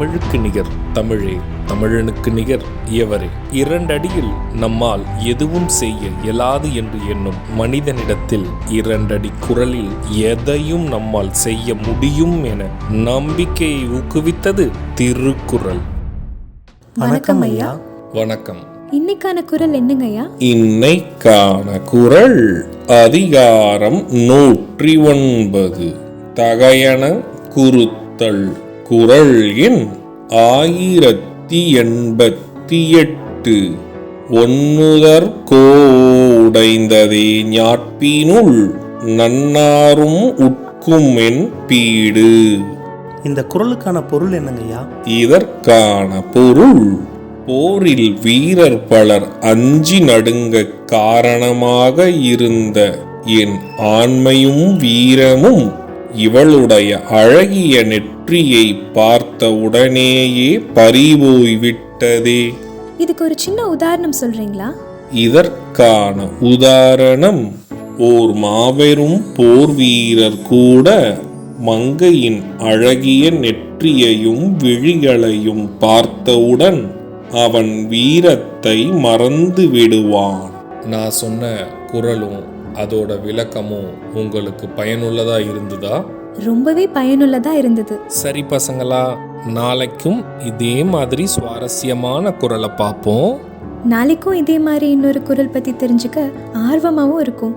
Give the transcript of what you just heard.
தமிழுக்கு நிகர் தமிழே, தமிழனுக்கு நிகர் எவரே. 2 அடியில் நம்மால் எதுவும் செய்ய இயலாது என்று எண்ணும் மனிதனிடத்தில் 2 அடி குரலில் எதையும் நம்மால் செய்ய முடியும் என நம்பிக்கையை ஊக்குவித்தது திருக்குறள். வணக்கம் ஐயா. வணக்கம். இன்னைக்கான குறள் என்னங்க ஐயா? இன்னைக்கான குறள் அதிகாரம் 109 தகையன குறுத்தல். குறள் எண் 1088. ஒன்னுதற்கோடைந்ததே ஞாட்பினுள் நன்னாரும் உட்குமென் பீடு. இந்த குறளுக்கான பொருள் என்னங்கய்யா? இதற்கான பொருள், போரில் வீரர் பலர் அஞ்சி நடுங்க காரணமாக இருந்த என் ஆண்மையும் வீரமும் இவளுடைய அழகிய நெற்றியை பார்த்த உடனேயே பறிபோய்விட்டதே. இதுக்கு ஒரு சின்ன உதாரணம் சொல்றீங்களா? இதற்கான உதாரணம், ஓர் மாபெரும் போர் வீரர் கூட மங்கையின் அழகிய நெற்றியையும் விழிகளையும் பார்த்தவுடன் அவன் வீரத்தை மறந்து விடுவான். நான் சொன்ன குறளும் அதோட விளக்கமும் உங்களுக்கு பயனுள்ளதா இருந்ததா? ரொம்பவே பயனுள்ளதா இருந்தது. சரி பசங்களா, நாளைக்கும் இதே மாதிரி சுவாரஸ்யமான குறளை பார்ப்போம். நாளைக்கும் இதே மாதிரி இன்னொரு குறள் பத்தி தெரிஞ்சுக்க ஆர்வமாவும் இருக்கும்.